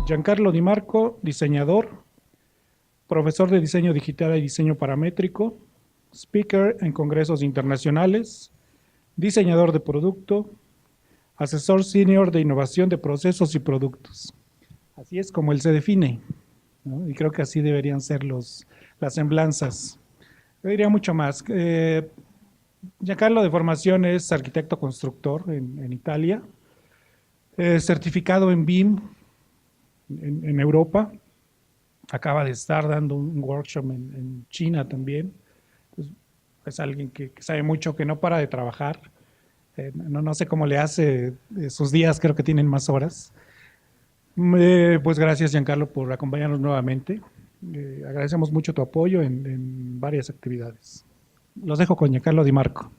Giancarlo Di Marco, diseñador, profesor de diseño digital y diseño paramétrico, speaker en congresos internacionales, diseñador de producto, asesor senior de innovación de procesos y productos. Así es como él se define, ¿no? Y creo que así deberían ser las semblanzas. Yo diría mucho más. Giancarlo de formación es arquitecto constructor en Italia, certificado en BIM en Europa. Acaba de estar dando un workshop en China también. Entonces, es alguien que sabe mucho, que no para de trabajar. No sé cómo le hace, sus días creo que tienen más horas. Pues gracias, Giancarlo, por acompañarnos nuevamente. Agradecemos mucho tu apoyo en varias actividades. Los dejo con Giancarlo Di Marco.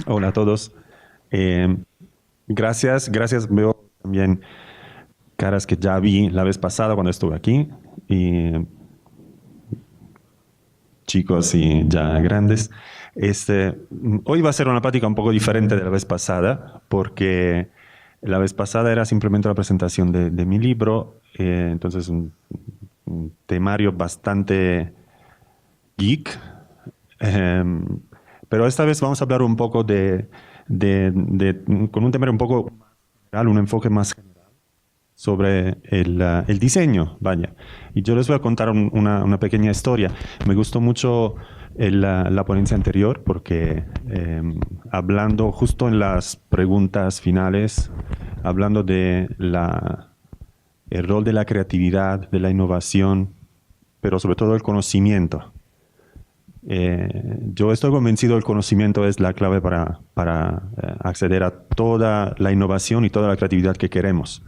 Hola a todos. Gracias. Veo también caras que ya vi la vez pasada cuando estuve aquí. Y chicos y ya grandes. Hoy va a ser una plática un poco diferente de la vez pasada, porque la vez pasada era simplemente la presentación de mi libro, entonces un temario bastante geek. Pero esta vez vamos a hablar un poco con un temario un poco general, un enfoque más general sobre el diseño, vaya. Y yo les voy a contar una pequeña historia. Me gustó mucho la ponencia anterior porque hablando justo en las preguntas finales, hablando de el rol de la creatividad, de la innovación, pero sobre todo el conocimiento. Yo estoy convencido el conocimiento es la clave para acceder a toda la innovación y toda la creatividad que queremos.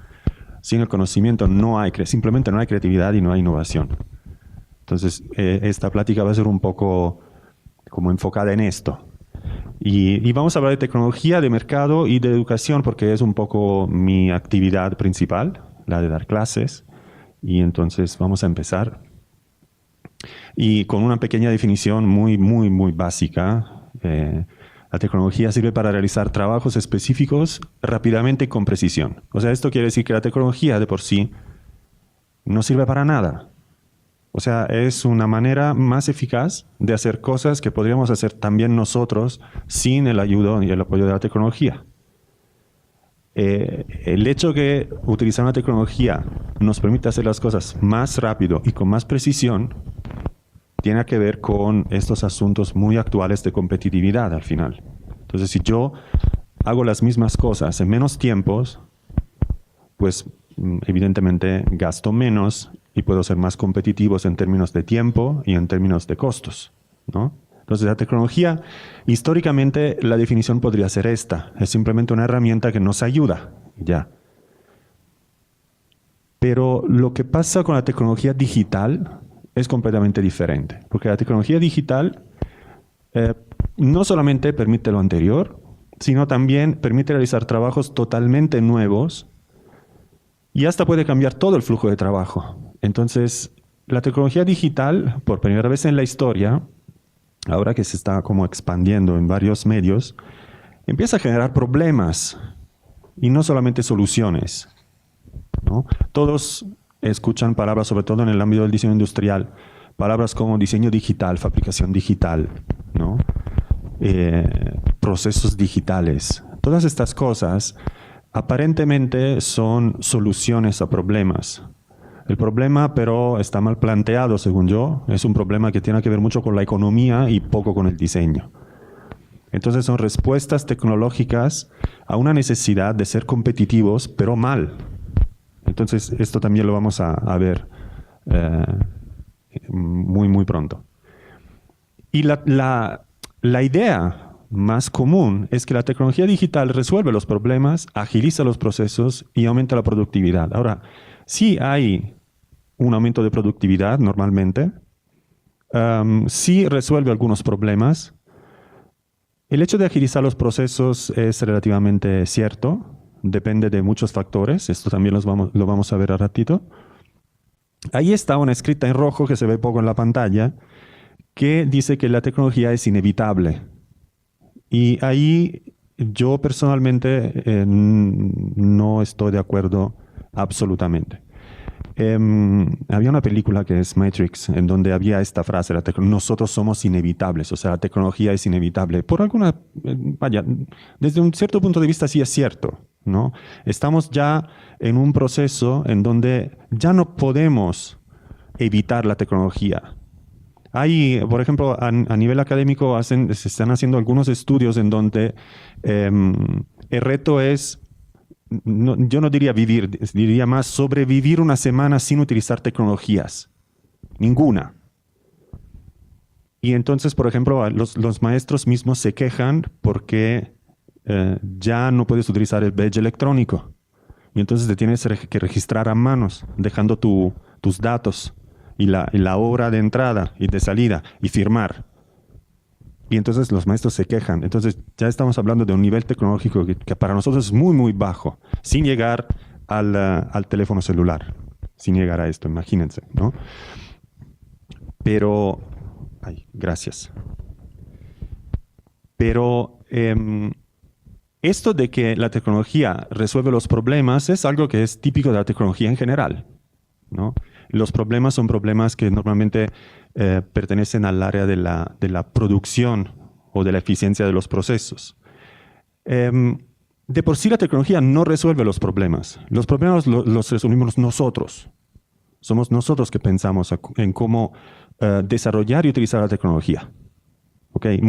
Sin el conocimiento simplemente no hay creatividad y no hay innovación. Entonces, esta plática va a ser un poco como enfocada en esto. Y vamos a hablar de tecnología, de mercado y de educación, porque es un poco mi actividad principal, la de dar clases. Y entonces vamos a empezar. Y con una pequeña definición muy básica. La tecnología sirve para realizar trabajos específicos rápidamente y con precisión. O sea, esto quiere decir que la tecnología de por sí no sirve para nada. O sea, es una manera más eficaz de hacer cosas que podríamos hacer también nosotros sin el ayuda y el apoyo de la tecnología. El hecho que utilizar una tecnología nos permite hacer las cosas más rápido y con más precisión tiene que ver con estos asuntos muy actuales de competitividad al final. Entonces, si yo hago las mismas cosas en menos tiempos, pues evidentemente gasto menos y puedo ser más competitivos en términos de tiempo y en términos de costos, ¿no? Entonces, la tecnología, históricamente, la definición podría ser esta. Es simplemente una herramienta que nos ayuda, ya. Pero lo que pasa con la tecnología digital es completamente diferente. Porque la tecnología digital no solamente permite lo anterior, sino también permite realizar trabajos totalmente nuevos y hasta puede cambiar todo el flujo de trabajo. Entonces, la tecnología digital, por primera vez en la historia, ahora que se está como expandiendo en varios medios, empieza a generar problemas y no solamente soluciones, ¿no? Todos escuchan palabras, sobre todo en el ámbito del diseño industrial, palabras como diseño digital, fabricación digital, ¿no? Procesos digitales. Todas estas cosas aparentemente son soluciones a problemas. El problema, pero, está mal planteado, según yo. Es un problema que tiene que ver mucho con la economía y poco con el diseño. Entonces son respuestas tecnológicas a una necesidad de ser competitivos, pero mal. Entonces esto también lo vamos a ver muy pronto. Y la idea más común es que la tecnología digital resuelve los problemas, agiliza los procesos y aumenta la productividad. Ahora, sí hay un aumento de productividad normalmente, sí resuelve algunos problemas, El hecho de agilizar los procesos es relativamente cierto, depende de muchos factores, esto también lo vamos a ver a ratito. Ahí está una escrita en rojo que se ve poco en la pantalla, que dice que la tecnología es inevitable. Y ahí yo personalmente no estoy de acuerdo absolutamente. Había una película que es Matrix, en donde había esta frase, nosotros somos inevitables, o sea, la tecnología es inevitable. Por alguna, vaya, desde un cierto punto de vista sí es cierto, ¿no? Estamos ya en un proceso en donde ya no podemos evitar la tecnología. Hay, por ejemplo, a nivel académico se están haciendo algunos estudios en donde el reto es, yo no diría vivir, diría más sobrevivir una semana sin utilizar tecnologías. Ninguna. Y entonces, por ejemplo, los maestros mismos se quejan porque ya no puedes utilizar el badge electrónico. Y entonces te tienes que registrar a manos, dejando tus datos y la hora de entrada y de salida y firmar. Y entonces los maestros se quejan. Entonces ya estamos hablando de un nivel tecnológico que para nosotros es muy, muy bajo, sin llegar al teléfono celular, sin llegar a esto, imagínense, ¿no? Pero, gracias. Pero esto de que la tecnología resuelve los problemas es algo que es típico de la tecnología en general, ¿no? Los problemas son problemas que normalmente pertenecen al área de la producción o de la eficiencia de los procesos. De por sí la tecnología no resuelve los problemas. Los problemas los resolvimos nosotros. Somos nosotros que pensamos en cómo desarrollar y utilizar la tecnología. Okay.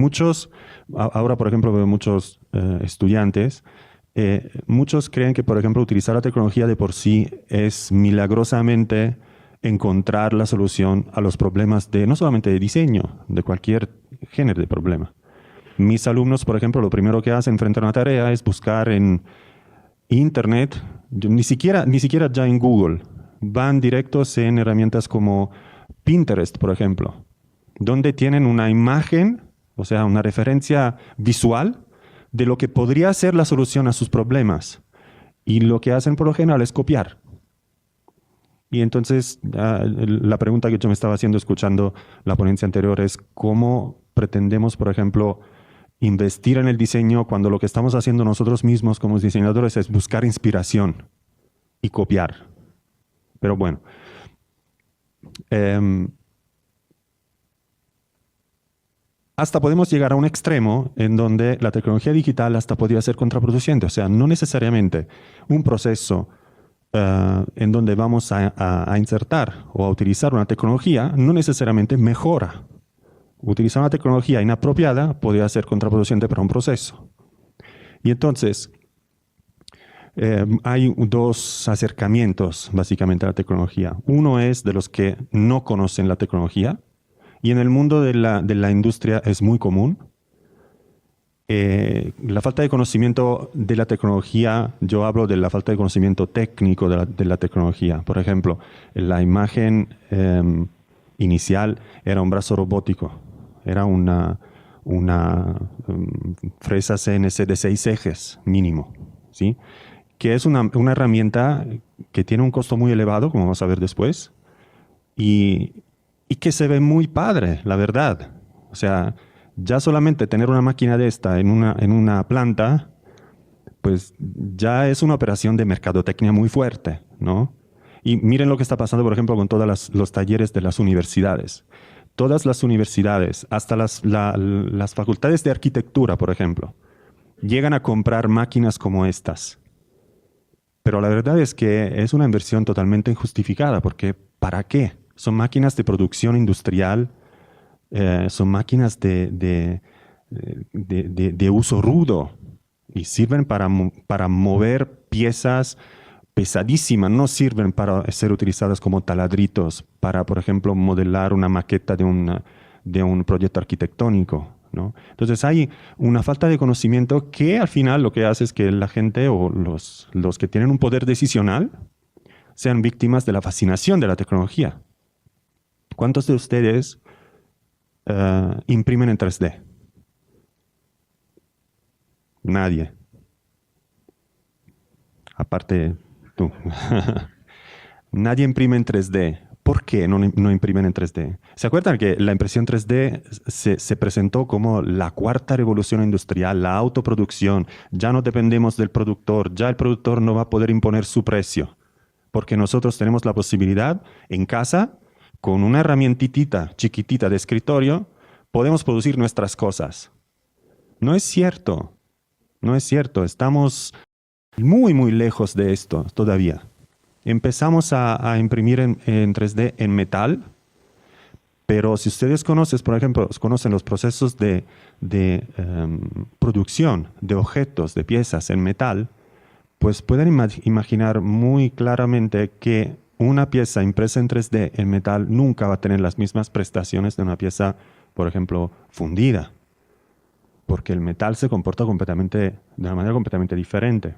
Ahora por ejemplo veo muchos estudiantes, muchos creen que por ejemplo utilizar la tecnología de por sí es milagrosamente encontrar la solución a los problemas no solamente de diseño, de cualquier género de problema. Mis alumnos, por ejemplo, lo primero que hacen frente a una tarea es buscar en Internet, ni siquiera ya en Google, van directos en herramientas como Pinterest, por ejemplo, donde tienen una imagen, o sea, una referencia visual de lo que podría ser la solución a sus problemas. Y lo que hacen por lo general es copiar. Y entonces la pregunta que yo me estaba haciendo escuchando la ponencia anterior es cómo pretendemos, por ejemplo, investir en el diseño cuando lo que estamos haciendo nosotros mismos como diseñadores es buscar inspiración y copiar. Pero bueno, hasta podemos llegar a un extremo en donde la tecnología digital hasta podría ser contraproducente. O sea, no necesariamente un proceso en donde vamos a insertar o a utilizar una tecnología, no necesariamente mejora. Utilizar una tecnología inapropiada podría ser contraproducente para un proceso. Y entonces, hay dos acercamientos básicamente a la tecnología. Uno es de los que no conocen la tecnología, y en el mundo de la industria es muy común. La falta de conocimiento de la tecnología, yo hablo de la falta de conocimiento técnico de la tecnología. Por ejemplo, la imagen inicial era un brazo robótico, era una fresa CNC de 6 ejes mínimo, ¿sí? Que es una herramienta que tiene un costo muy elevado, como vamos a ver después, y que se ve muy padre, la verdad. O sea, ya solamente tener una máquina de esta en una planta, pues ya es una operación de mercadotecnia muy fuerte, ¿no? Y miren lo que está pasando, por ejemplo, con todos los talleres de las universidades. Todas las universidades, hasta las facultades de arquitectura, por ejemplo, llegan a comprar máquinas como estas. Pero la verdad es que es una inversión totalmente injustificada, porque ¿para qué? Son máquinas de producción industrial, son máquinas de uso rudo y sirven para mover piezas pesadísimas, no sirven para ser utilizadas como taladritos, para, por ejemplo, modelar una maqueta de un proyecto arquitectónico, ¿no? Entonces hay una falta de conocimiento que al final lo que hace es que la gente o los que tienen un poder decisional sean víctimas de la fascinación de la tecnología. ¿Cuántos de ustedes imprimen en 3D? Nadie. Aparte tú. Nadie imprime en 3D. ¿Por qué no imprimen en 3D? ¿Se acuerdan que la impresión 3D se presentó como la cuarta revolución industrial, la autoproducción? Ya no dependemos del productor, ya el productor no va a poder imponer su precio, porque nosotros tenemos la posibilidad en casa, con una herramientita chiquitita de escritorio, podemos producir nuestras cosas. No es cierto, no es cierto. Estamos muy, muy lejos de esto todavía. Empezamos a imprimir en 3D en metal, pero si ustedes conocen, por ejemplo, conocen los procesos de producción de objetos, de piezas en metal, pues pueden imaginar muy claramente que una pieza impresa en 3D en metal nunca va a tener las mismas prestaciones de una pieza, por ejemplo, fundida, porque el metal se comporta de una manera completamente diferente.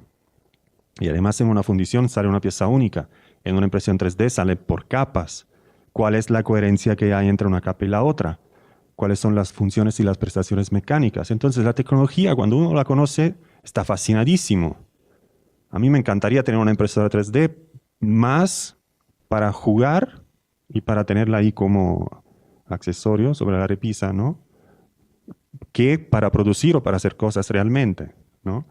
Y además en una fundición sale una pieza única. En una impresión 3D sale por capas. ¿Cuál es la coherencia que hay entre una capa y la otra? ¿Cuáles son las funciones y las prestaciones mecánicas? Entonces la tecnología, cuando uno la conoce, está fascinadísimo. A mí me encantaría tener una impresora 3D más para jugar y para tenerla ahí como accesorio sobre la repisa, ¿no? Que para producir o para hacer cosas realmente, ¿no?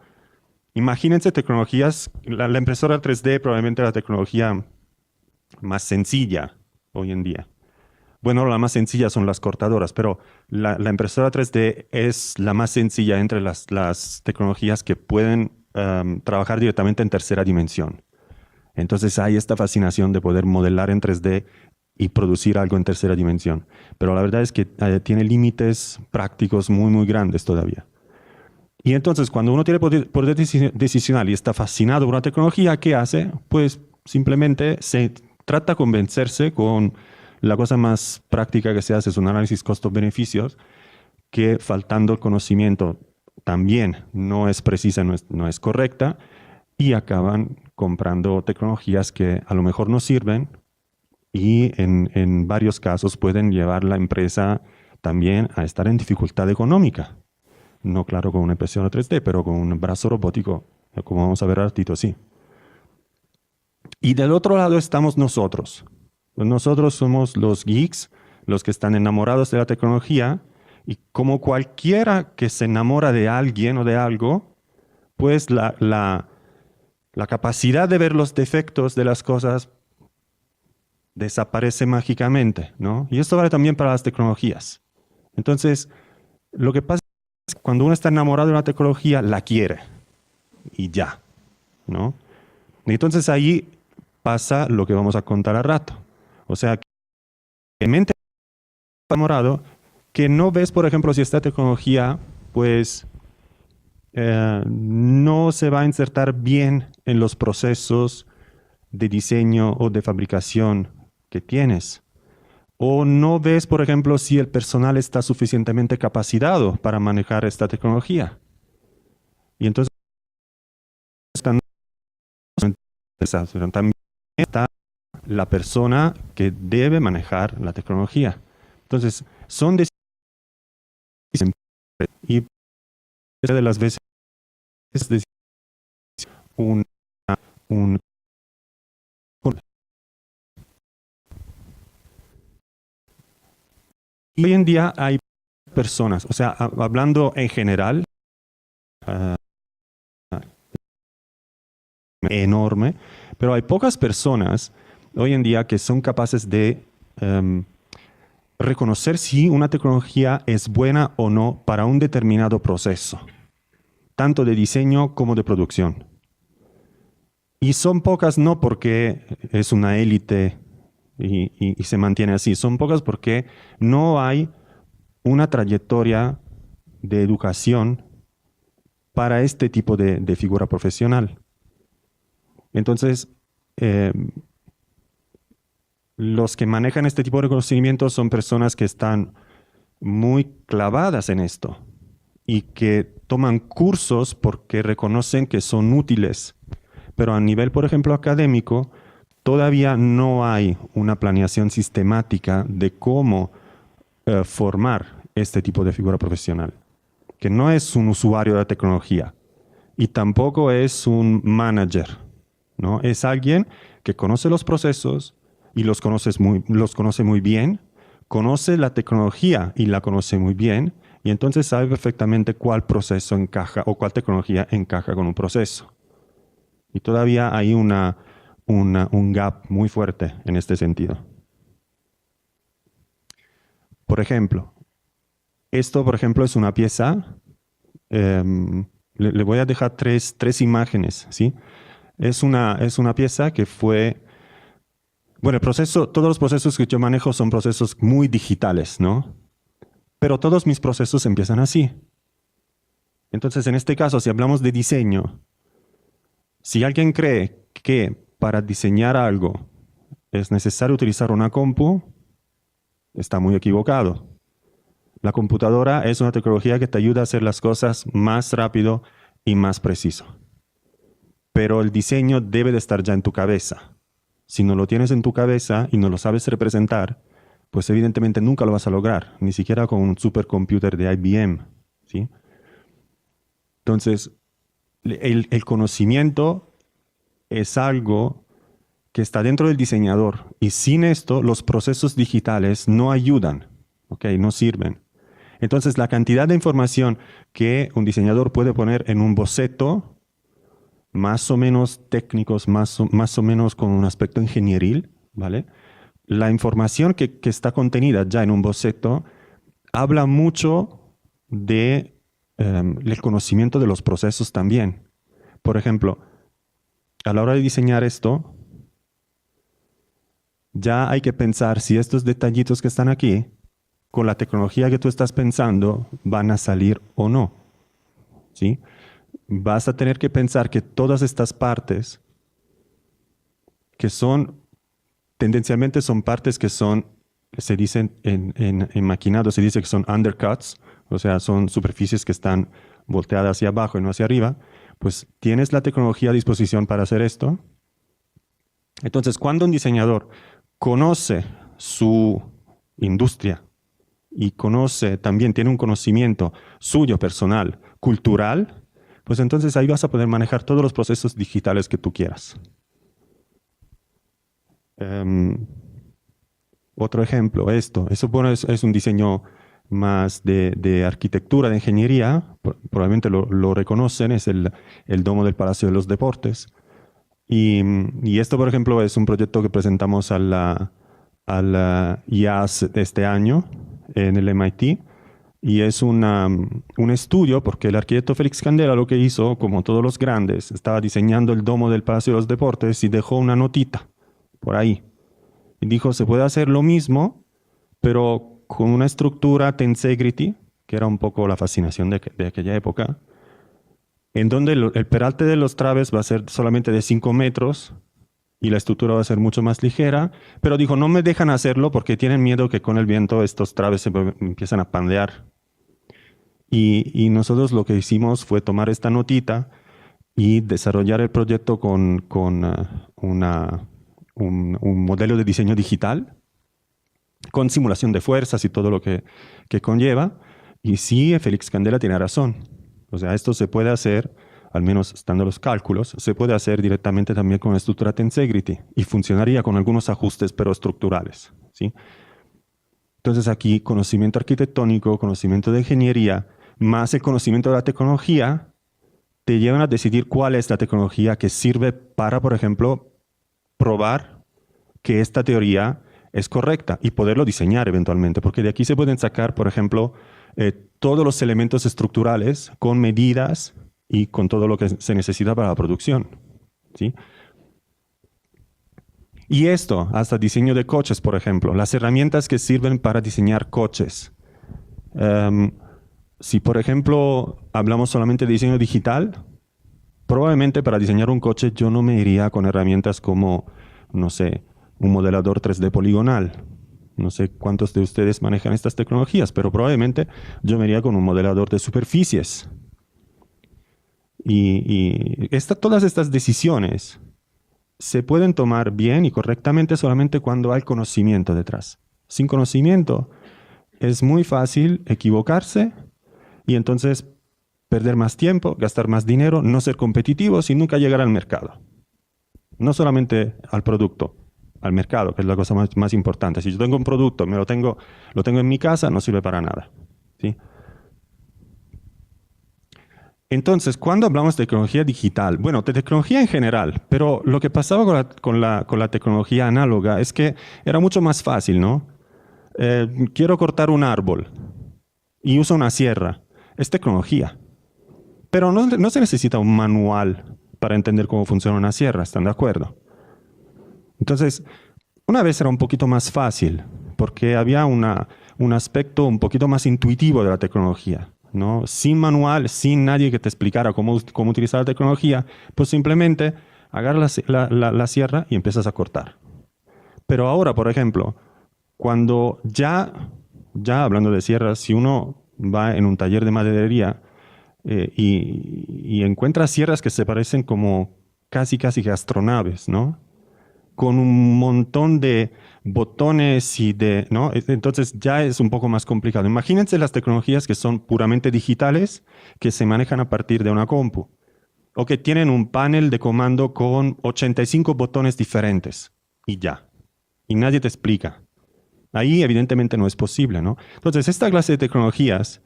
Imagínense tecnologías, la impresora 3D probablemente la tecnología más sencilla hoy en día. Bueno, la más sencilla son las cortadoras, pero la impresora 3D es la más sencilla entre las tecnologías que pueden trabajar directamente en tercera dimensión. Entonces hay esta fascinación de poder modelar en 3D y producir algo en tercera dimensión. Pero la verdad es que tiene límites prácticos muy, muy grandes todavía. Y entonces, cuando uno tiene poder decisional y está fascinado por una tecnología, ¿qué hace? Pues simplemente se trata de convencerse con la cosa más práctica que se hace, es un análisis costos-beneficios, que faltando el conocimiento también no es precisa, no es correcta, y acaban comprando tecnologías que a lo mejor no sirven y en varios casos pueden llevar la empresa también a estar en dificultad económica. No, claro, con una impresora 3D, pero con un brazo robótico, como vamos a ver al ratito, sí. Y del otro lado estamos nosotros. Nosotros somos los geeks, los que están enamorados de la tecnología, y como cualquiera que se enamora de alguien o de algo, pues la capacidad de ver los defectos de las cosas desaparece mágicamente, ¿no? Y esto vale también para las tecnologías. Entonces, lo que pasa es que cuando uno está enamorado de una tecnología, la quiere. Y ya, ¿no? Y entonces ahí pasa lo que vamos a contar al rato. O sea, que en mente enamorado, que no ves, por ejemplo, si esta tecnología, pues, no se va a insertar bien en los procesos de diseño o de fabricación que tienes. O no ves, por ejemplo, si el personal está suficientemente capacitado para manejar esta tecnología. Y entonces también está la persona que debe manejar la tecnología. Entonces, son decisiones y de las veces es un hoy en día hay personas, o sea, hablando en general, enorme, pero hay pocas personas hoy en día que son capaces de reconocer si una tecnología es buena o no para un determinado proceso, tanto de diseño como de producción. Y son pocas no porque es una élite y se mantiene así, son pocas porque no hay una trayectoria de educación para este tipo de figura profesional. Entonces, los que manejan este tipo de conocimientos son personas que están muy clavadas en esto y que toman cursos porque reconocen que son útiles. Pero a nivel, por ejemplo, académico, todavía no hay una planeación sistemática de cómo formar este tipo de figura profesional, que no es un usuario de la tecnología, y tampoco es un manager, ¿no? Es alguien que conoce los procesos y los conoce muy bien, conoce la tecnología y la conoce muy bien, y entonces sabe perfectamente cuál proceso encaja o cuál tecnología encaja con un proceso. Y todavía hay un gap muy fuerte en este sentido. Por ejemplo, esto, por ejemplo, es una pieza. Le voy a dejar tres imágenes, ¿sí? Es una pieza que fue... Bueno, todos los procesos que yo manejo son procesos muy digitales, ¿no? Pero todos mis procesos empiezan así. Entonces, en este caso, si hablamos de diseño, si alguien cree que para diseñar algo es necesario utilizar una compu, está muy equivocado. La computadora es una tecnología que te ayuda a hacer las cosas más rápido y más preciso. Pero el diseño debe de estar ya en tu cabeza. Si no lo tienes en tu cabeza y no lo sabes representar, pues evidentemente nunca lo vas a lograr, ni siquiera con un supercomputer de IBM, ¿sí? Entonces, el conocimiento es algo que está dentro del diseñador, y sin esto los procesos digitales no ayudan, ¿ok? No sirven. Entonces, la cantidad de información que un diseñador puede poner en un boceto, más o menos técnicos, más o menos con un aspecto ingenieril, ¿vale? La información que está contenida ya en un boceto habla mucho del conocimiento de los procesos también. Por ejemplo, a la hora de diseñar esto, ya hay que pensar si estos detallitos que están aquí, con la tecnología que tú estás pensando, van a salir o no, ¿sí? Vas a tener que pensar que todas estas partes, que tendencialmente son partes que se dicen en maquinado, se dice que son undercuts, o sea, son superficies que están volteadas hacia abajo y no hacia arriba, pues tienes la tecnología a disposición para hacer esto. Entonces, cuando un diseñador conoce su industria y tiene un conocimiento suyo personal, cultural, pues entonces ahí vas a poder manejar todos los procesos digitales que tú quieras. Otro ejemplo, eso bueno, es un diseño más de arquitectura, de ingeniería, probablemente lo reconocen, es el domo del Palacio de los Deportes. Y esto, por ejemplo, es un proyecto que presentamos a la IAS de este año en el MIT. Y es un estudio, porque el arquitecto Félix Candela lo que hizo, como todos los grandes, estaba diseñando el domo del Palacio de los Deportes y dejó una notita por ahí. Y dijo, se puede hacer lo mismo, pero con una estructura tensegrity, que era un poco la fascinación de aquella época, en donde el peralte de los traves va a ser solamente de 5 metros y la estructura va a ser mucho más ligera, pero dijo, no me dejan hacerlo porque tienen miedo que con el viento estos traves se empiezan a pandear. Y nosotros lo que hicimos fue tomar esta notita y desarrollar el proyecto con un modelo de diseño digital, con simulación de fuerzas y todo lo que conlleva. Y sí, Félix Candela tiene razón. O sea, esto se puede hacer, al menos estando los cálculos, se puede hacer directamente también con estructura tensegrity y funcionaría con algunos ajustes, pero estructurales, ¿sí? Entonces aquí, conocimiento arquitectónico, conocimiento de ingeniería, más el conocimiento de la tecnología, te llevan a decidir cuál es la tecnología que sirve para, por ejemplo, probar que esta teoría es correcta y poderlo diseñar eventualmente, porque de aquí se pueden sacar, por ejemplo, todos los elementos estructurales con medidas y con todo lo que se necesita para la producción, ¿sí? Y esto, hasta diseño de coches, por ejemplo, las herramientas que sirven para diseñar coches. Si, por ejemplo, hablamos solamente de diseño digital, probablemente para diseñar un coche yo no me iría con herramientas como, no sé, un modelador 3D poligonal. No sé cuántos de ustedes manejan estas tecnologías, pero probablemente yo me iría con un modelador de superficies. Y todas estas decisiones se pueden tomar bien y correctamente solamente cuando hay conocimiento detrás. Sin conocimiento es muy fácil equivocarse y entonces perder más tiempo, gastar más dinero, no ser competitivos y nunca llegar al mercado. No solamente al producto, al mercado, que es la cosa más importante. Si yo tengo un producto, lo tengo en mi casa, no sirve para nada. ¿Sí? Entonces, cuando hablamos de tecnología digital, bueno, de tecnología en general, pero lo que pasaba con la tecnología análoga es que era mucho más fácil, ¿no? Quiero cortar un árbol y uso una sierra. Es tecnología. Pero no se necesita un manual para entender cómo funciona una sierra, ¿están de acuerdo? Entonces, una vez era un poquito más fácil, porque había un aspecto un poquito más intuitivo de la tecnología, ¿no? Sin manual, sin nadie que te explicara cómo utilizar la tecnología, pues simplemente agarras la sierra y empiezas a cortar. Pero ahora, por ejemplo, cuando ya hablando de sierras, si uno va en un taller de maderería y encuentra sierras que se parecen como casi que astronaves, ¿no? Con un montón de botones ¿no? Entonces ya es un poco más complicado. Imagínense las tecnologías que son puramente digitales, que se manejan a partir de una compu, o que tienen un panel de comando con 85 botones diferentes, y ya. Y nadie te explica. Ahí evidentemente no es posible, ¿no? Entonces esta clase de tecnologías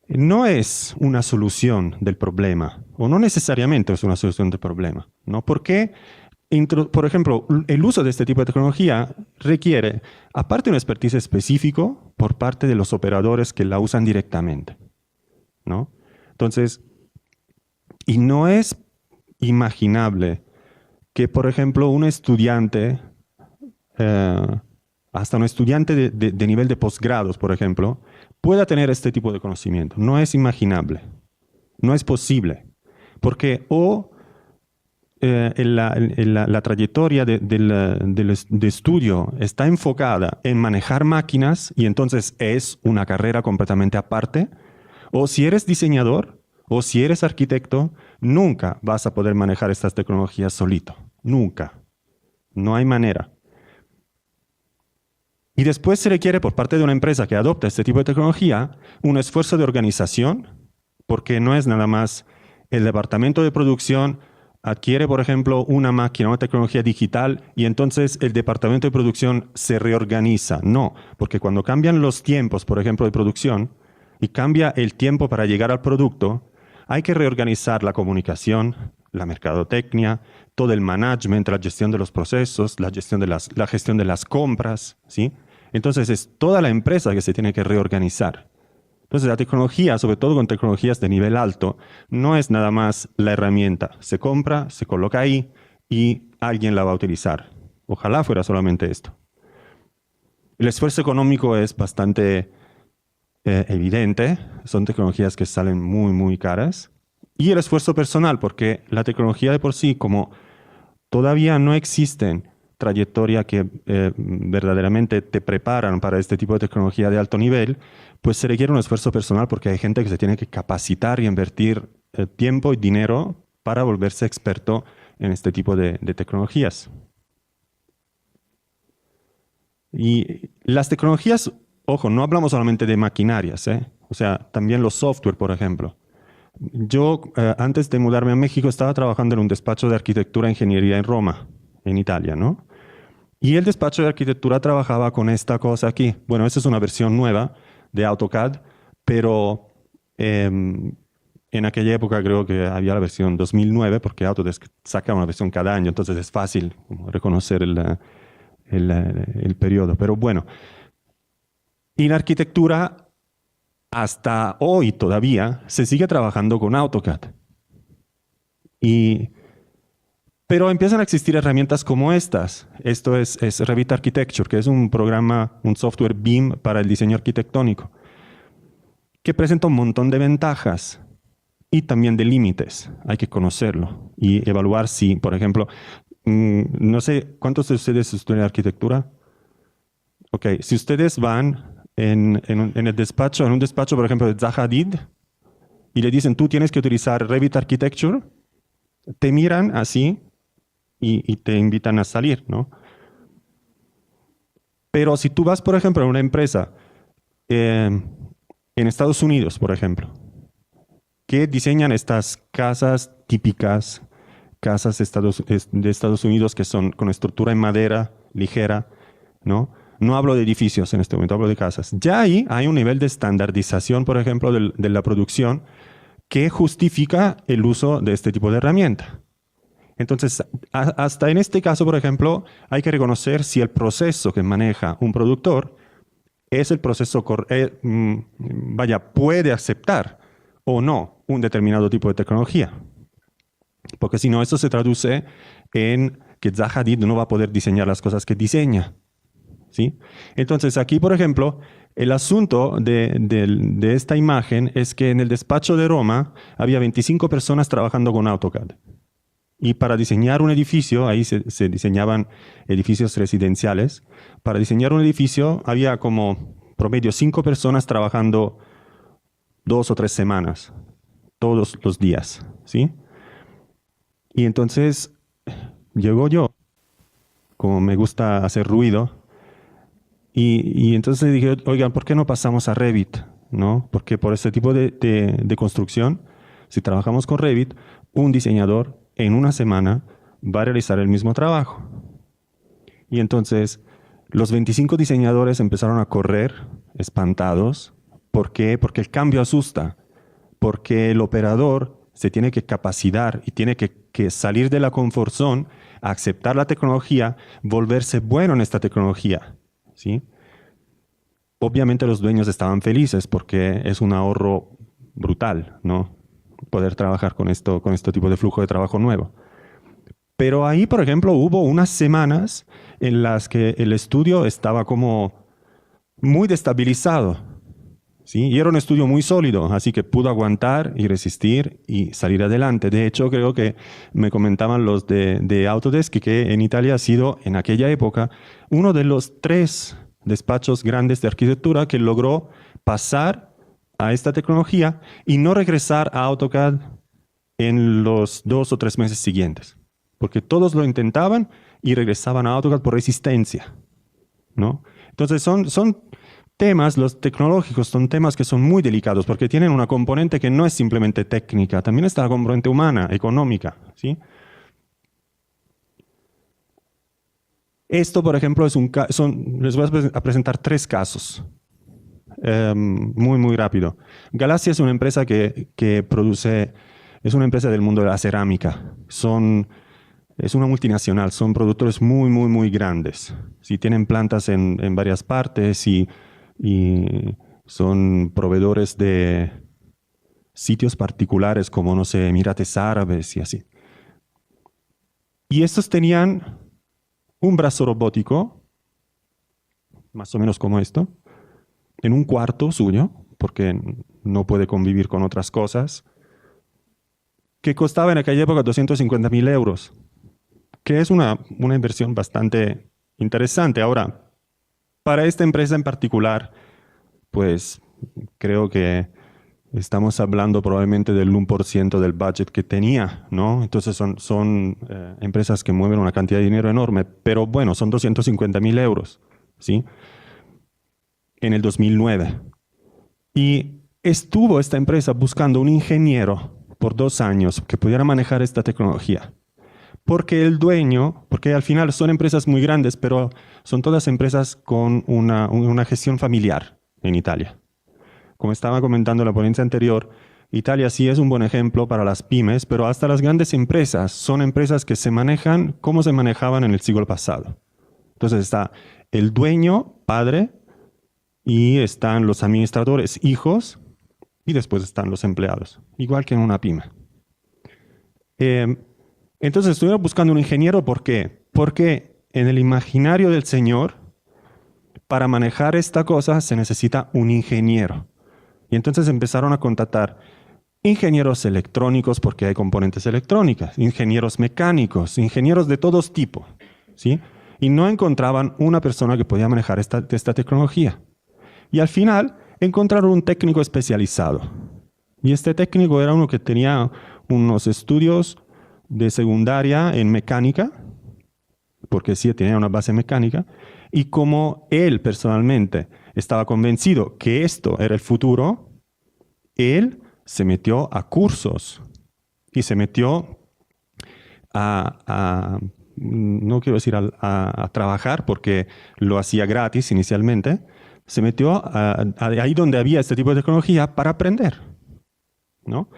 no es una solución del problema, o no necesariamente es una solución del problema, ¿no? Porque por ejemplo, el uso de este tipo de tecnología requiere, aparte de un expertise específico, por parte de los operadores que la usan directamente, ¿no? Entonces, y no es imaginable que, por ejemplo, un estudiante, hasta un estudiante de nivel de posgrados, por ejemplo, pueda tener este tipo de conocimiento. No es imaginable, no es posible, porque la trayectoria de estudio está enfocada en manejar máquinas y entonces es una carrera completamente aparte, o si eres diseñador o si eres arquitecto, nunca vas a poder manejar estas tecnologías solito, nunca, no hay manera. Y después se requiere por parte de una empresa que adopta este tipo de tecnología un esfuerzo de organización, porque no es nada más el departamento de producción adquiere, por ejemplo, una máquina, una tecnología digital, y entonces el departamento de producción se reorganiza. No, porque cuando cambian los tiempos, por ejemplo, de producción, y cambia el tiempo para llegar al producto, hay que reorganizar la comunicación, la mercadotecnia, todo el management, la gestión de los procesos, la gestión de las compras, ¿sí? Entonces es toda la empresa que se tiene que reorganizar. Entonces la tecnología, sobre todo con tecnologías de nivel alto, no es nada más la herramienta. Se compra, se coloca ahí y alguien la va a utilizar. Ojalá fuera solamente esto. El esfuerzo económico es bastante evidente. Son tecnologías que salen muy caras. Y el esfuerzo personal, porque la tecnología de por sí, como todavía no existen trayectoria que verdaderamente te preparan para este tipo de tecnología de alto nivel, pues se requiere un esfuerzo personal porque hay gente que se tiene que capacitar y invertir tiempo y dinero para volverse experto en este tipo de tecnologías. Y las tecnologías, ojo, no hablamos solamente de maquinarias, o sea, también los software, por ejemplo. Yo, antes de mudarme a México, estaba trabajando en un despacho de arquitectura e ingeniería en Roma, en Italia, ¿no? Y el despacho de arquitectura trabajaba con esta cosa aquí. Bueno, esta es una versión nueva de AutoCAD, pero en aquella época creo que había la versión 2009, porque Autodesk saca una versión cada año, entonces es fácil reconocer el periodo. Pero bueno, y la arquitectura hasta hoy todavía se sigue trabajando con AutoCAD. Pero empiezan a existir herramientas como estas. Esto es Revit Architecture, que es un programa, un software BIM para el diseño arquitectónico, que presenta un montón de ventajas y también de límites. Hay que conocerlo y evaluar si, por ejemplo, no sé, ¿cuántos de ustedes estudian arquitectura? Ok, si ustedes van en un despacho, por ejemplo, de Zaha Hadid, y le dicen, tú tienes que utilizar Revit Architecture, te miran así y te invitan a salir, ¿no? Pero si tú vas, por ejemplo, a una empresa en Estados Unidos, por ejemplo, que diseñan estas casas típicas, casas de Estados Unidos que son con estructura en madera ligera, ¿no? No hablo de edificios en este momento, hablo de casas. Ya ahí hay un nivel de estandarización, por ejemplo, de la producción que justifica el uso de este tipo de herramienta. Entonces, hasta en este caso, por ejemplo, hay que reconocer si el proceso que maneja un productor es el proceso, puede aceptar o no un determinado tipo de tecnología. Porque si no, eso se traduce en que Zaha Hadid no va a poder diseñar las cosas que diseña, ¿sí? Entonces, aquí, por ejemplo, el asunto de esta imagen es que en el despacho de Roma había 25 personas trabajando con AutoCAD. Y para diseñar un edificio, ahí se diseñaban edificios residenciales, para diseñar un edificio había como promedio 5 personas trabajando 2 o 3 semanas, todos los días, ¿sí? Y entonces llegó yo, como me gusta hacer ruido, y entonces dije, oigan, ¿por qué no pasamos a Revit? ¿No? Porque por este tipo de construcción, si trabajamos con Revit, un diseñador en una semana va a realizar el mismo trabajo. Y entonces los 25 diseñadores empezaron a correr espantados. ¿Por qué? Porque el cambio asusta. Porque el operador se tiene que capacitar y tiene que salir de la comfort zone, aceptar la tecnología, volverse bueno en esta tecnología, ¿sí? Obviamente los dueños estaban felices porque es un ahorro brutal, ¿no? Poder trabajar con este tipo de flujo de trabajo nuevo. Pero ahí, por ejemplo, hubo unas semanas en las que el estudio estaba como muy destabilizado, ¿sí? Y era un estudio muy sólido, así que pudo aguantar y resistir y salir adelante. De hecho, creo que me comentaban los de Autodesk que en Italia ha sido, en aquella época, uno de los 3 despachos grandes de arquitectura que logró pasar a esta tecnología y no regresar a AutoCAD en los 2 o 3 meses siguientes. Porque todos lo intentaban y regresaban a AutoCAD por resistencia, ¿no? Entonces son temas, los tecnológicos son temas que son muy delicados porque tienen una componente que no es simplemente técnica, también está la componente humana, económica, ¿sí? Esto, por ejemplo, les voy a presentar 3 casos, muy rápido. Galaxia es una empresa que produce, es una empresa del mundo de la cerámica. Es una multinacional, son productores muy grandes. Sí, tienen plantas en varias partes y son proveedores de sitios particulares como, no sé, Emirates Árabes y así. Y estos tenían un brazo robótico, más o menos como esto, en un cuarto suyo, porque no puede convivir con otras cosas, que costaba en aquella época 250.000 euros, que es una inversión bastante interesante. Ahora, para esta empresa en particular, pues creo que estamos hablando probablemente del 1% del budget que tenía, ¿no? Entonces son empresas que mueven una cantidad de dinero enorme, pero bueno, son 250.000 euros, ¿sí? En el 2009. Y estuvo esta empresa buscando un ingeniero por 2 años que pudiera manejar esta tecnología. Porque el dueño, porque al final son empresas muy grandes, pero son todas empresas con una gestión familiar en Italia. Como estaba comentando en la ponencia anterior, Italia sí es un buen ejemplo para las pymes, pero hasta las grandes empresas son empresas que se manejan como se manejaban en el siglo pasado. Entonces está el dueño, padre, y están los administradores, hijos, y después están los empleados, igual que en una pyme. Entonces estuvieron buscando un ingeniero, ¿por qué? Porque en el imaginario del Señor, para manejar esta cosa se necesita un ingeniero. Y entonces empezaron a contratar ingenieros electrónicos, porque hay componentes electrónicas, ingenieros mecánicos, ingenieros de todos tipos, ¿sí? Y no encontraban una persona que podía manejar esta tecnología. Y al final encontraron un técnico especializado. Y este técnico era uno que tenía unos estudios de secundaria en mecánica, porque sí tenía una base mecánica, y como él personalmente estaba convencido que esto era el futuro, él se metió a cursos y se metió no quiero decir a trabajar porque lo hacía gratis inicialmente, se metió ahí donde había este tipo de tecnología para aprender, ¿no?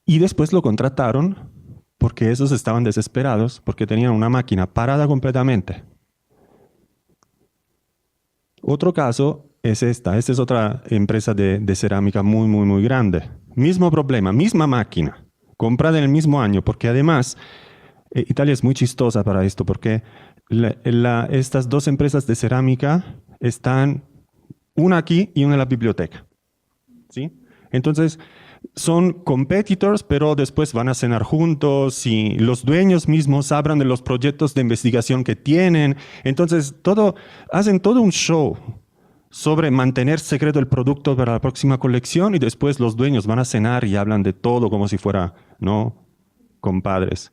Y después lo contrataron porque esos estaban desesperados porque tenían una máquina parada completamente. Otro caso es esta es otra empresa de cerámica muy, muy, muy grande. Mismo problema, misma máquina, comprada en el mismo año, porque además Italia es muy chistosa para esto, porque estas dos empresas de cerámica están una aquí y una en la biblioteca, ¿sí? Entonces, son competitors, pero después van a cenar juntos y los dueños mismos hablan de los proyectos de investigación que tienen. Entonces, hacen todo un show sobre mantener secreto el producto para la próxima colección y después los dueños van a cenar y hablan de todo como si fuera, ¿no?, compadres.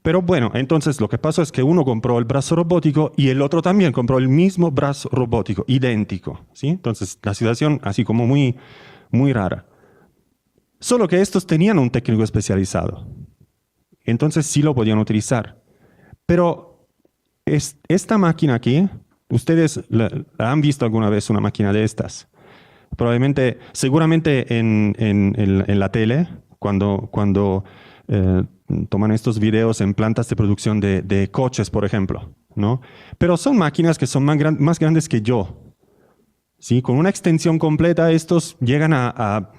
Pero bueno, entonces lo que pasó es que uno compró el brazo robótico y el otro también compró el mismo brazo robótico, idéntico, ¿sí? Entonces, la situación así como muy, muy rara. Solo que estos tenían un técnico especializado. Entonces sí lo podían utilizar. Pero esta máquina aquí, ustedes la han visto alguna vez una máquina de estas. Probablemente, seguramente en la tele, cuando toman estos videos en plantas de producción de coches, por ejemplo, ¿no? Pero son máquinas que son más grandes que yo, ¿sí? Con una extensión completa, estos llegan a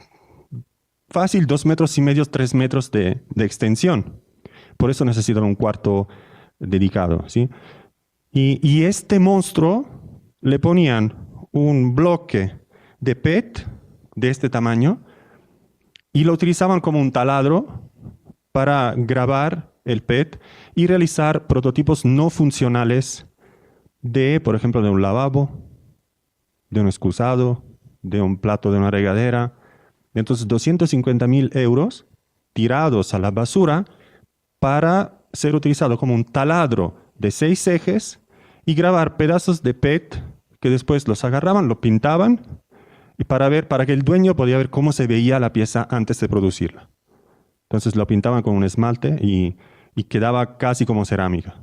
fácil 2,5 metros, 3 metros de extensión. Por eso necesitan un cuarto dedicado, ¿sí? Y este monstruo le ponían un bloque de PET de este tamaño y lo utilizaban como un taladro para grabar el PET y realizar prototipos no funcionales de, por ejemplo, de un lavabo, de un excusado, de un plato de una regadera. Entonces, 250.000 euros tirados a la basura para ser utilizado como un taladro de 6 ejes y grabar pedazos de PET que después los agarraban, lo pintaban y para que el dueño podía ver cómo se veía la pieza antes de producirla. Entonces lo pintaban con un esmalte y quedaba casi como cerámica.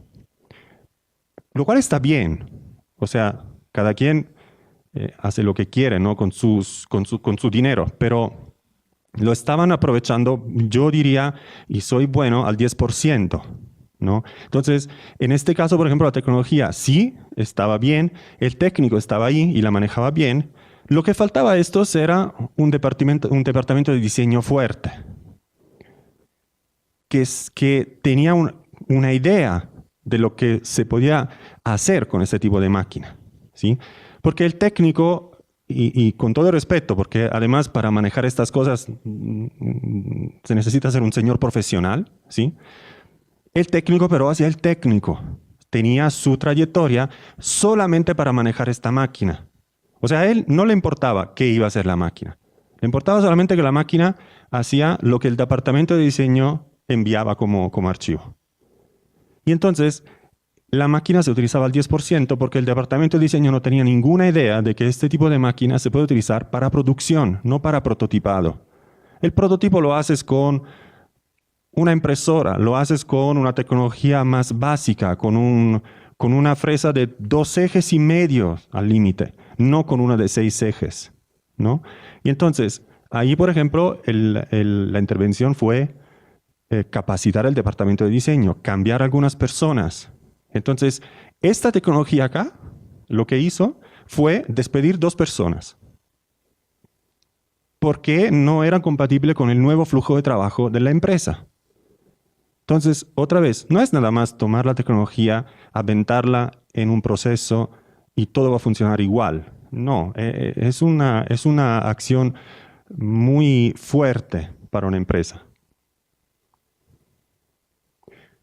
Lo cual está bien. O sea, cada quien hace lo que quiere, ¿no?, con su dinero, pero lo estaban aprovechando, yo diría, y soy bueno, al 10%, ¿no? Entonces, en este caso, por ejemplo, la tecnología sí estaba bien, el técnico estaba ahí y la manejaba bien. Lo que faltaba a estos era un departamento de diseño fuerte, que tenía una idea de lo que se podía hacer con este tipo de máquina, ¿sí? Porque el técnico, y con todo respeto, porque además para manejar estas cosas se necesita ser un señor profesional, ¿sí? El técnico, pero hacia el técnico, tenía su trayectoria solamente para manejar esta máquina. O sea, a él no le importaba qué iba a hacer la máquina. Le importaba solamente que la máquina hacía lo que el departamento de diseño enviaba como archivo. Y entonces, la máquina se utilizaba al 10% porque el departamento de diseño no tenía ninguna idea de que este tipo de máquina se puede utilizar para producción, no para prototipado. El prototipo lo haces con una impresora, lo haces con una tecnología más básica, con una fresa de 2,5 ejes al límite, no con una de 6 ejes, ¿no? Y entonces, ahí, por ejemplo, la intervención fue capacitar el departamento de diseño, cambiar a algunas personas. Entonces, esta tecnología acá, lo que hizo fue despedir 2 personas, porque no era compatible con el nuevo flujo de trabajo de la empresa. Entonces, otra vez, no es nada más tomar la tecnología, aventarla en un proceso y todo va a funcionar igual. No, es una acción muy fuerte para una empresa.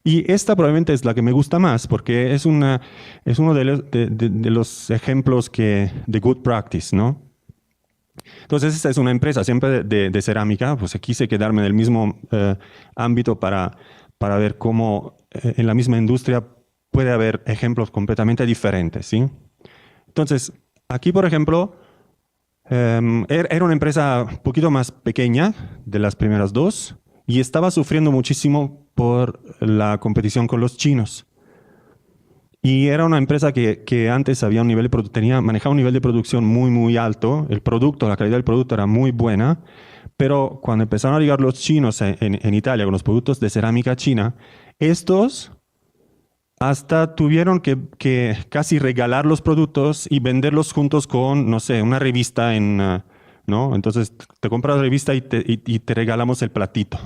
Y esta probablemente es la que me gusta más porque es uno de los ejemplos de good practice, ¿no? Entonces, esta es una empresa siempre de cerámica, pues quise quedarme en el mismo ámbito para ver cómo en la misma industria puede haber ejemplos completamente diferentes, ¿sí? Entonces, aquí, por ejemplo, Era una empresa un poquito más pequeña de las primeras dos y estaba sufriendo muchísimo por la competición con los chinos. Y era una empresa que antes había un nivel de manejaba un nivel de producción muy, muy alto. El producto, la calidad del producto era muy buena. Pero cuando empezaron a llegar los chinos en Italia con los productos de cerámica china, estos hasta tuvieron que casi regalar los productos y venderlos juntos con, no sé, una revista ¿no? Entonces te compras la revista y te regalamos el platito,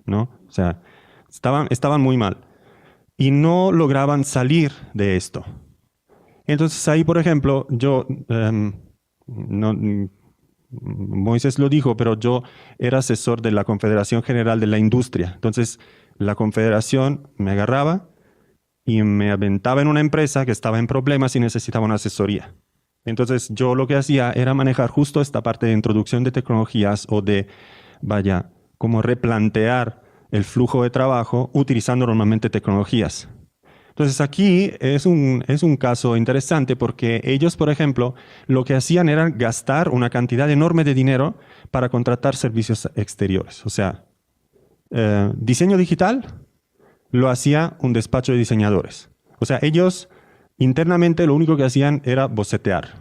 ¿no? O sea, estaban muy mal y no lograban salir de esto. Entonces ahí, por ejemplo, Moisés lo dijo, pero yo era asesor de la Confederación General de la Industria. Entonces la Confederación me agarraba y me aventaba en una empresa que estaba en problemas y necesitaba una asesoría. Entonces yo lo que hacía era manejar justo esta parte de introducción de tecnologías o de, vaya, como replantear el flujo de trabajo utilizando normalmente tecnologías. Entonces aquí es un caso interesante porque ellos, por ejemplo, lo que hacían era gastar una cantidad enorme de dinero para contratar servicios exteriores. O sea, diseño digital lo hacía un despacho de diseñadores. O sea, ellos internamente lo único que hacían era bocetear.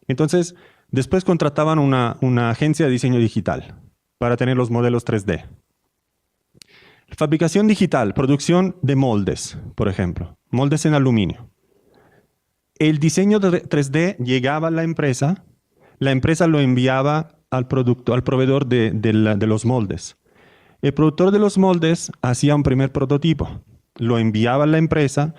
Entonces, después contrataban una agencia de diseño digital para tener los modelos 3D. Fabricación digital, producción de moldes, por ejemplo, moldes en aluminio. El diseño 3D llegaba a la empresa lo enviaba al proveedor de los moldes. El productor de los moldes hacía un primer prototipo, lo enviaba a la empresa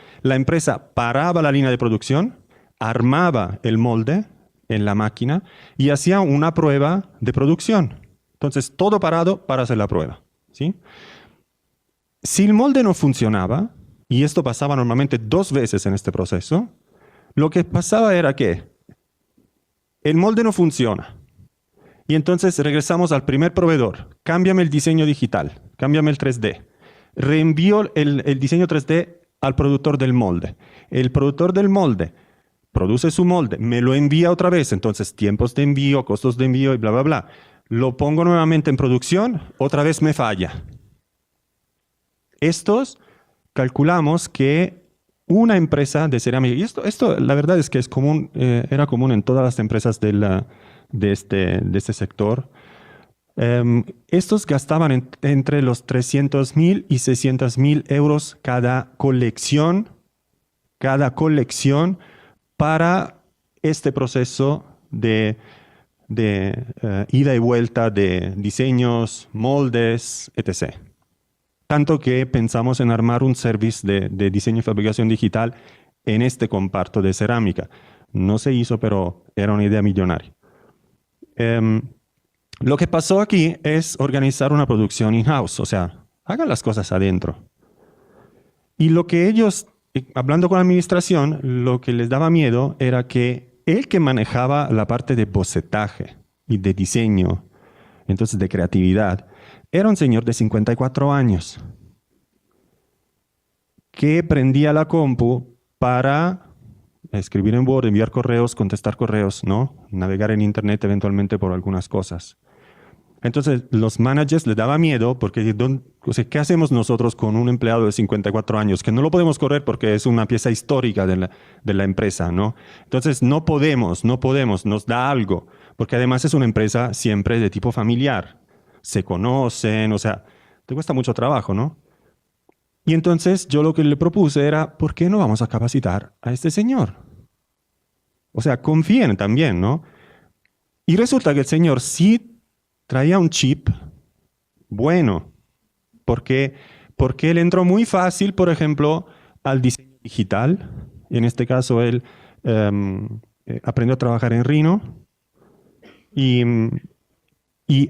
paraba la línea de producción, armaba el molde en la máquina y hacía una prueba de producción. Entonces, todo parado para hacer la prueba, ¿sí? Si el molde no funcionaba, y esto pasaba normalmente 2 veces en este proceso, lo que pasaba era que el molde no funciona. Y entonces regresamos al primer proveedor. Cámbiame el diseño digital, cámbiame el 3D. Reenvío el diseño 3D al productor del molde. El productor del molde produce su molde, me lo envía otra vez. Entonces, tiempos de envío, costos de envío y bla, bla, bla. Lo pongo nuevamente en producción, otra vez me falla. Estos calculamos que una empresa de cerámica, y esto la verdad es que es común, era común en todas las empresas de este sector. Estos gastaban entre los 300.000 y 600.000 euros cada colección para este proceso de ida y vuelta de diseños, moldes, etc. Tanto que pensamos en armar un service de diseño y fabricación digital en este comparto de cerámica. No se hizo, pero era una idea millonaria. Lo que pasó aquí es organizar una producción in-house, o sea, hagan las cosas adentro. Y lo que ellos, hablando con la administración, lo que les daba miedo era que el que manejaba la parte de bocetaje y de diseño, entonces de creatividad, era un señor de 54 años que prendía la compu para escribir en Word, enviar correos, contestar correos, ¿no? Navegar en Internet eventualmente por algunas cosas. Entonces, los managers les daba miedo porque, o sea, ¿qué hacemos nosotros con un empleado de 54 años? Que no lo podemos correr porque es una pieza histórica de la empresa, ¿no? Entonces, no podemos, nos da algo, porque además es una empresa siempre de tipo familiar. Se conocen, o sea, te cuesta mucho trabajo, ¿no? Y entonces yo lo que le propuse era, ¿por qué no vamos a capacitar a este señor? O sea, confíen también, ¿no? Y resulta que el señor sí traía un chip bueno, porque él entró muy fácil, por ejemplo, al diseño digital. En este caso, él aprendió a trabajar en Rhino y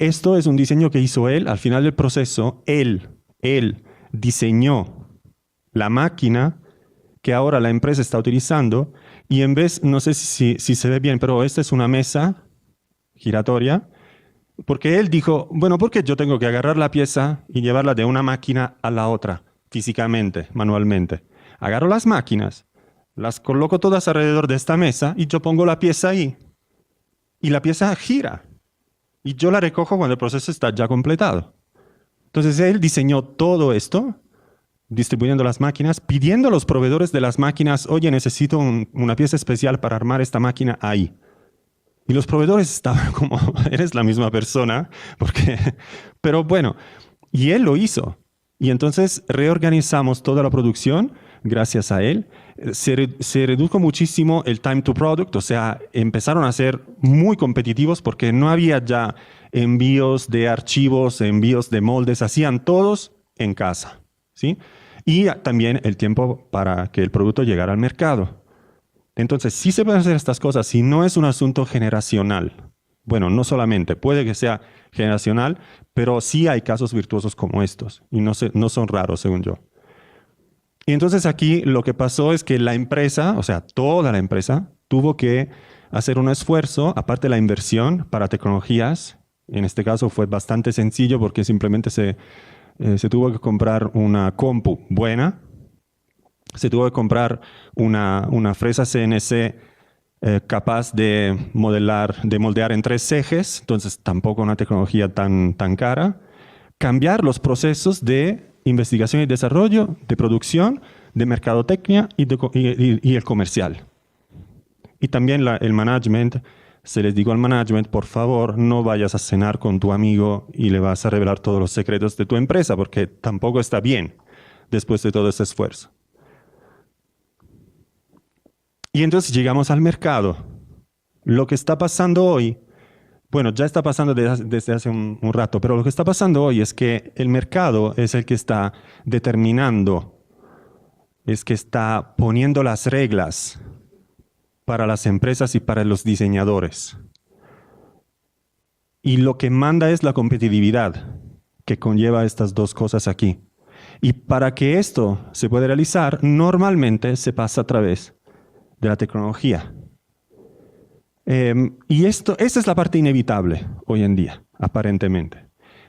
esto es un diseño que hizo él. Al final del proceso, él diseñó la máquina que ahora la empresa está utilizando y en vez, no sé si se ve bien, pero esta es una mesa giratoria, porque él dijo, bueno, ¿por qué yo tengo que agarrar la pieza y llevarla de una máquina a la otra, físicamente, manualmente? Agarro las máquinas, las coloco todas alrededor de esta mesa y yo pongo la pieza ahí. y la pieza gira. Y yo la recojo cuando el proceso está ya completado. Entonces él diseñó todo esto, distribuyendo las máquinas, pidiendo a los proveedores de las máquinas, oye, necesito una pieza especial para armar esta máquina ahí. Y los proveedores estaban como, eres la misma persona, pero bueno, y él lo hizo. Y entonces reorganizamos toda la producción gracias a él. Se redujo muchísimo el time to product, o sea, empezaron a ser muy competitivos porque no había ya envíos de archivos, envíos de moldes, hacían todos en casa, ¿sí? Y también el tiempo para que el producto llegara al mercado. Entonces, sí se pueden hacer estas cosas si no es un asunto generacional. Bueno, no solamente, puede que sea generacional, pero sí hay casos virtuosos como estos, y no son raros, según yo. Y entonces aquí lo que pasó es que la empresa, o sea, toda la empresa, tuvo que hacer un esfuerzo, aparte de la inversión para tecnologías. En este caso fue bastante sencillo porque simplemente se tuvo que comprar una compu buena, se tuvo que comprar una fresa CNC capaz de moldear en 3 ejes, entonces tampoco una tecnología tan cara. Cambiar los procesos de investigación y desarrollo, de producción, de mercadotecnia y el comercial. Y también el management, se les dijo al management, por favor, no vayas a cenar con tu amigo y le vas a revelar todos los secretos de tu empresa, porque tampoco está bien después de todo ese esfuerzo. Y entonces llegamos al mercado. Lo que está pasando hoy, bueno, ya está pasando desde hace un rato, pero lo que está pasando hoy es que el mercado es el que está determinando, es que está poniendo las reglas para las empresas y para los diseñadores. Y lo que manda es la competitividad que conlleva estas dos cosas aquí. Y para que esto se pueda realizar, normalmente se pasa a través de la tecnología. Y esta es la parte inevitable hoy en día, aparentemente.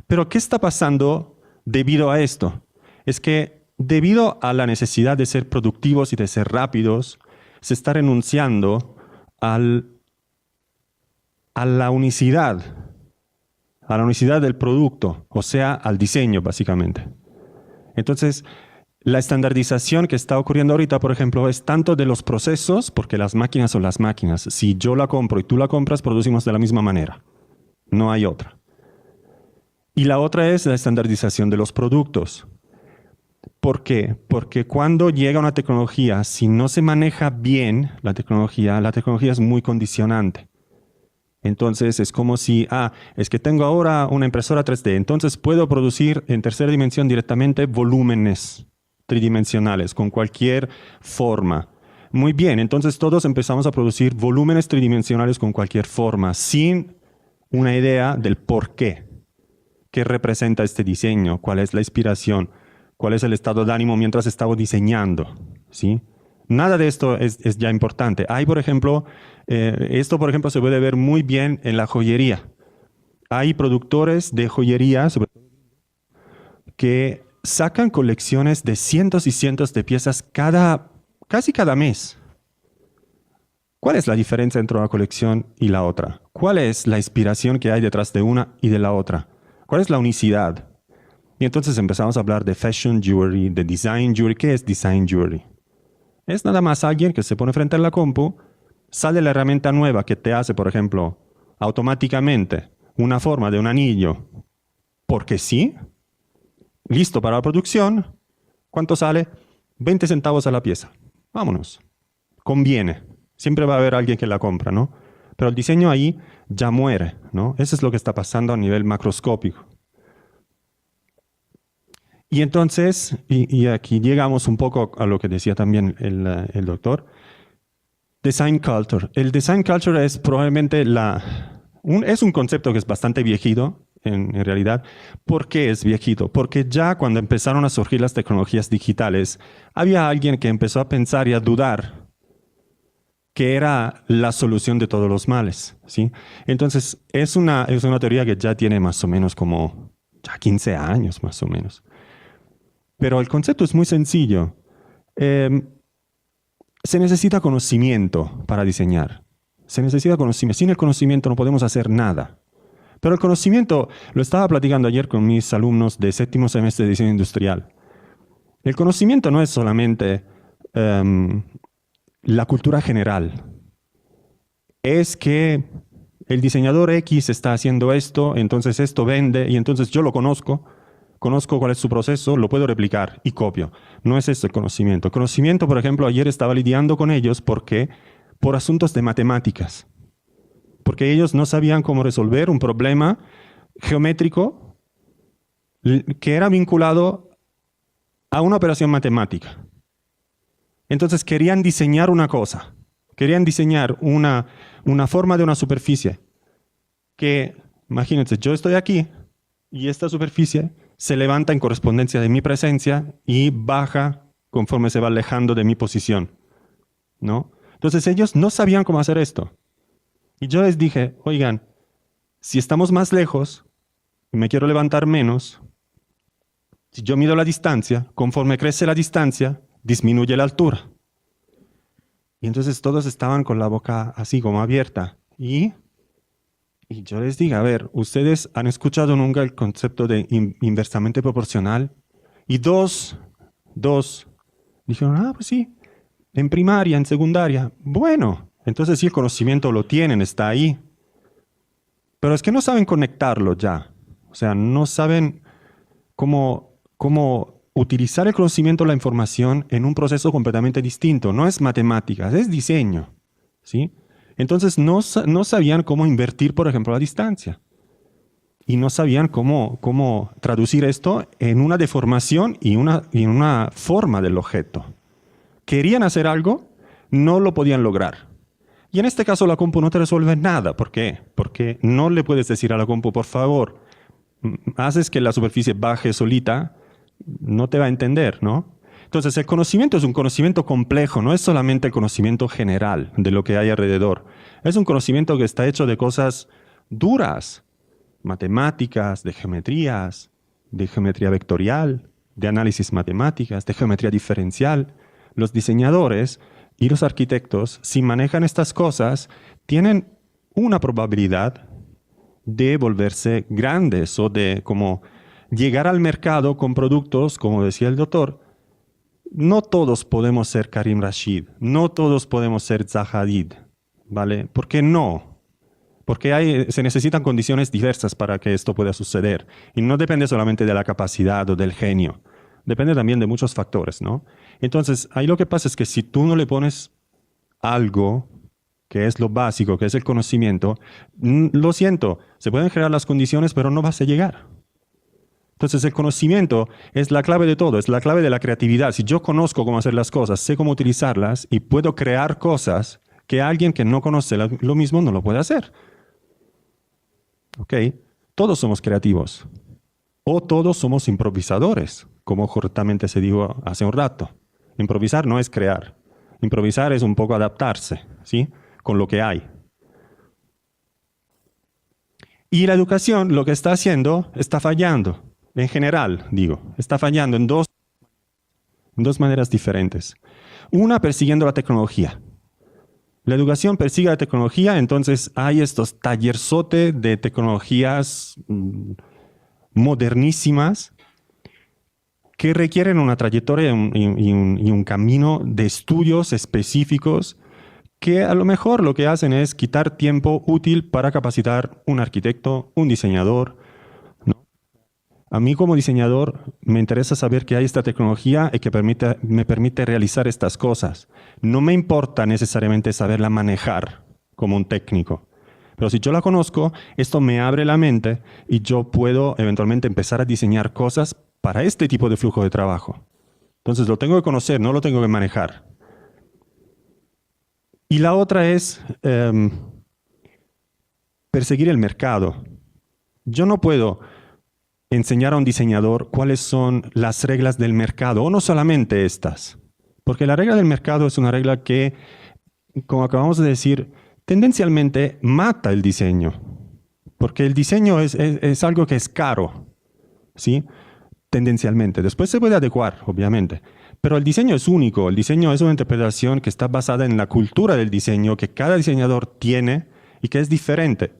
Pero ¿qué está pasando debido a esto? Es que debido a la necesidad de ser productivos y de ser rápidos, se está renunciando a la unicidad del producto, o sea, al diseño, básicamente. Entonces, la estandarización que está ocurriendo ahorita, por ejemplo, es tanto de los procesos, porque las máquinas son las máquinas. Si yo la compro y tú la compras, producimos de la misma manera. No hay otra. Y la otra es la estandarización de los productos. ¿Por qué? Porque cuando llega una tecnología, si no se maneja bien la tecnología es muy condicionante. Entonces es como si, es que tengo ahora una impresora 3D, entonces puedo producir en tercera dimensión directamente volúmenes tridimensionales con cualquier forma. Muy bien, entonces todos empezamos a producir volúmenes tridimensionales con cualquier forma, sin una idea del por qué. ¿Qué representa este diseño? ¿Cuál es la inspiración? ¿Cuál es el estado de ánimo mientras estaba diseñando? ¿Sí? Nada de esto es ya importante. Hay, por ejemplo, esto por ejemplo se puede ver muy bien en la joyería. Hay productores de joyería que sacan colecciones de cientos y cientos de piezas casi cada mes. ¿Cuál es la diferencia entre una colección y la otra? ¿Cuál es la inspiración que hay detrás de una y de la otra? ¿Cuál es la unicidad? Y entonces empezamos a hablar de fashion jewelry, de design jewelry. ¿Qué es design jewelry? Es nada más alguien que se pone frente a la compu, sale la herramienta nueva que te hace, por ejemplo, automáticamente una forma de un anillo, porque sí, listo para la producción. ¿Cuánto sale? 20 centavos a la pieza. Vámonos. Conviene. Siempre va a haber alguien que la compra, ¿no? Pero el diseño ahí ya muere, ¿no? Eso es lo que está pasando a nivel macroscópico. Y entonces, y aquí llegamos un poco a lo que decía también el doctor, Design Culture. El Design Culture es probablemente es un concepto que es bastante viejito, en realidad. ¿Por qué es viejito? Porque ya cuando empezaron a surgir las tecnologías digitales, había alguien que empezó a pensar y a dudar que era la solución de todos los males, ¿sí? Entonces, es una teoría que ya tiene más o menos como ya 15 años, más o menos. Pero el concepto es muy sencillo. Se necesita conocimiento para diseñar. Se necesita conocimiento. Sin el conocimiento no podemos hacer nada. Pero el conocimiento, lo estaba platicando ayer con mis alumnos de séptimo semestre de diseño industrial. El conocimiento no es solamente la cultura general. Es que el diseñador X está haciendo esto, entonces esto vende, y entonces yo lo conozco cuál es su proceso, lo puedo replicar y copio. No es eso el conocimiento. El conocimiento, por ejemplo, ayer estaba lidiando con ellos por asuntos de matemáticas. Porque ellos no sabían cómo resolver un problema geométrico que era vinculado a una operación matemática. Entonces querían diseñar una cosa, querían diseñar una forma de una superficie que, imagínense, yo estoy aquí y esta superficie se levanta en correspondencia de mi presencia y baja conforme se va alejando de mi posición, ¿no? Entonces ellos no sabían cómo hacer esto. Y yo les dije, oigan, si estamos más lejos y me quiero levantar menos, si yo mido la distancia, conforme crece la distancia, disminuye la altura. Y entonces todos estaban con la boca así como abierta. Y yo les dije, a ver, ¿ustedes han escuchado nunca el concepto de inversamente proporcional? Y dos dijeron, pues sí, en primaria, en secundaria. Bueno, entonces sí, el conocimiento lo tienen, está ahí. Pero es que no saben conectarlo ya. O sea, no saben cómo utilizar el conocimiento, la información en un proceso completamente distinto. No es matemáticas, es diseño, ¿sí? Entonces no sabían cómo invertir, por ejemplo, la distancia. Y no sabían cómo traducir esto en una deformación y en una forma del objeto. Querían hacer algo, no lo podían lograr. Y en este caso la compu no te resuelve nada. ¿Por qué? Porque no le puedes decir a la compu, por favor, haces que la superficie baje solita, no te va a entender, ¿no? Entonces el conocimiento es un conocimiento complejo, no es solamente el conocimiento general de lo que hay alrededor. Es un conocimiento que está hecho de cosas duras, matemáticas, de geometría vectorial, de análisis matemáticas, de geometría diferencial. Los diseñadores y los arquitectos, si manejan estas cosas, tienen una probabilidad de volverse grandes o de como llegar al mercado con productos, como decía el doctor. No todos podemos ser Karim Rashid, no todos podemos ser Zaha Hadid, ¿vale? ¿Por qué no? Porque se necesitan condiciones diversas para que esto pueda suceder. Y no depende solamente de la capacidad o del genio. Depende también de muchos factores, ¿no? Entonces, ahí lo que pasa es que si tú no le pones algo que es lo básico, que es el conocimiento, lo siento, se pueden crear las condiciones, pero no vas a llegar. Entonces, el conocimiento es la clave de todo, es la clave de la creatividad. Si yo conozco cómo hacer las cosas, sé cómo utilizarlas y puedo crear cosas que alguien que no conoce lo mismo no lo puede hacer. ¿Ok? Todos somos creativos. O todos somos improvisadores, como correctamente se dijo hace un rato. Improvisar no es crear. Improvisar es un poco adaptarse, ¿sí? Con lo que hay. Y la educación lo que está haciendo, está fallando. En general, digo, está fallando en dos maneras diferentes. Una, persiguiendo la tecnología. La educación persigue la tecnología, entonces hay estos tallerzotes de tecnologías modernísimas que requieren una trayectoria y un camino de estudios específicos que a lo mejor lo que hacen es quitar tiempo útil para capacitar un arquitecto, un diseñador, ¿no? A mí como diseñador me interesa saber que hay esta tecnología y que me permite realizar estas cosas. No me importa necesariamente saberla manejar como un técnico. Pero si yo la conozco, esto me abre la mente y yo puedo eventualmente empezar a diseñar cosas para este tipo de flujo de trabajo. Entonces lo tengo que conocer, no lo tengo que manejar. Y la otra es perseguir el mercado. Yo no puedo enseñar a un diseñador cuáles son las reglas del mercado, o no solamente estas. Porque la regla del mercado es una regla que, como acabamos de decir, tendencialmente mata el diseño. Porque el diseño es algo que es caro, ¿sí? tendencialmente. Después se puede adecuar, obviamente. Pero el diseño es único. El diseño es una interpretación que está basada en la cultura del diseño que cada diseñador tiene y que es diferente.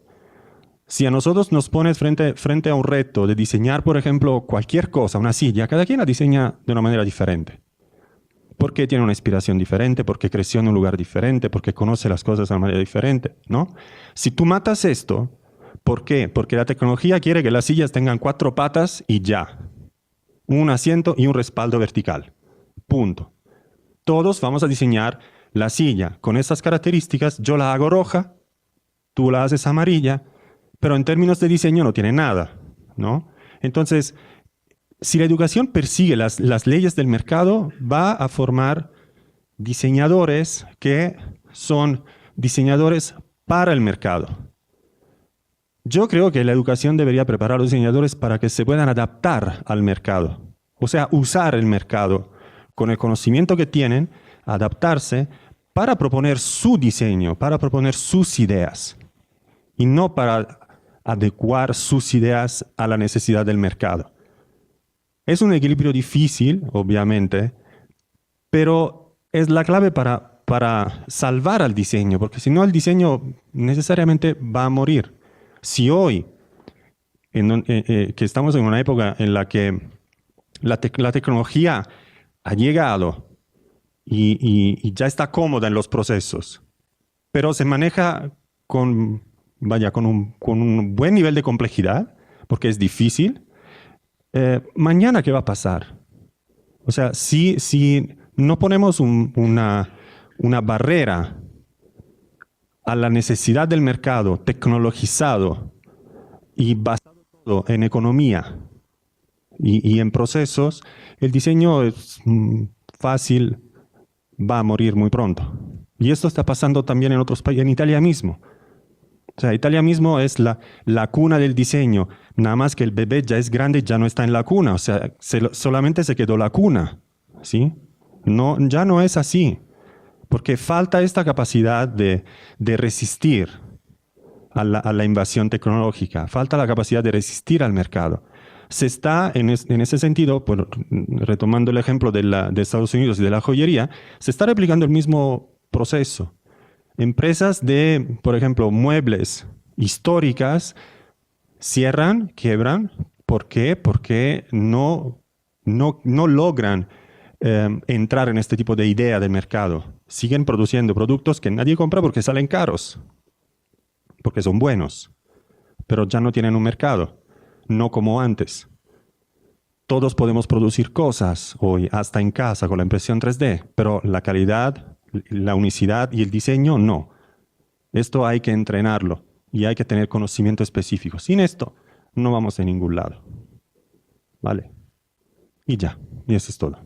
Si a nosotros nos pones frente a un reto de diseñar, por ejemplo, cualquier cosa, una silla, cada quien la diseña de una manera diferente. Porque tiene una inspiración diferente, porque creció en un lugar diferente, porque conoce las cosas de una manera diferente, ¿no? Si tú matas esto, ¿por qué? Porque la tecnología quiere que las sillas tengan 4 patas y ya. Un asiento y un respaldo vertical. Punto. Todos vamos a diseñar la silla con esas características. Yo la hago roja, tú la haces amarilla, pero en términos de diseño no tiene nada, ¿no? Entonces, si la educación persigue las leyes del mercado, va a formar diseñadores que son diseñadores para el mercado. Yo creo que la educación debería preparar a los diseñadores para que se puedan adaptar al mercado. O sea, usar el mercado con el conocimiento que tienen, adaptarse para proponer su diseño, para proponer sus ideas. Y no para adecuar sus ideas a la necesidad del mercado. Es un equilibrio difícil, obviamente, pero es la clave para salvar al diseño, porque si no el diseño necesariamente va a morir. Si hoy, que estamos en una época en la que la tecnología ha llegado y ya está cómoda en los procesos, pero se maneja con un buen nivel de complejidad, porque es difícil, mañana, ¿qué va a pasar? O sea, si no ponemos una barrera a la necesidad del mercado tecnologizado y basado todo en economía y en procesos, el diseño es fácil, va a morir muy pronto. Y esto está pasando también en otros países, en Italia mismo. O sea, Italia mismo es la cuna del diseño, nada más que el bebé ya es grande y ya no está en la cuna, o sea, solamente se quedó la cuna, ¿sí? No, ya no es así, porque falta esta capacidad de resistir a la invasión tecnológica, falta la capacidad de resistir al mercado. Se está, en ese sentido, retomando el ejemplo de Estados Unidos y de la joyería, se está replicando el mismo proceso. Empresas de, por ejemplo, muebles históricas cierran, quiebran. ¿Por qué? Porque no logran entrar en este tipo de idea de mercado. Siguen produciendo productos que nadie compra porque salen caros, porque son buenos, pero ya no tienen un mercado, no como antes. Todos podemos producir cosas hoy, hasta en casa, con la impresión 3D, pero la calidad, la unicidad y el diseño, no. Esto hay que entrenarlo y hay que tener conocimiento específico. Sin esto, no vamos a ningún lado. ¿Vale? Y ya, y eso es todo.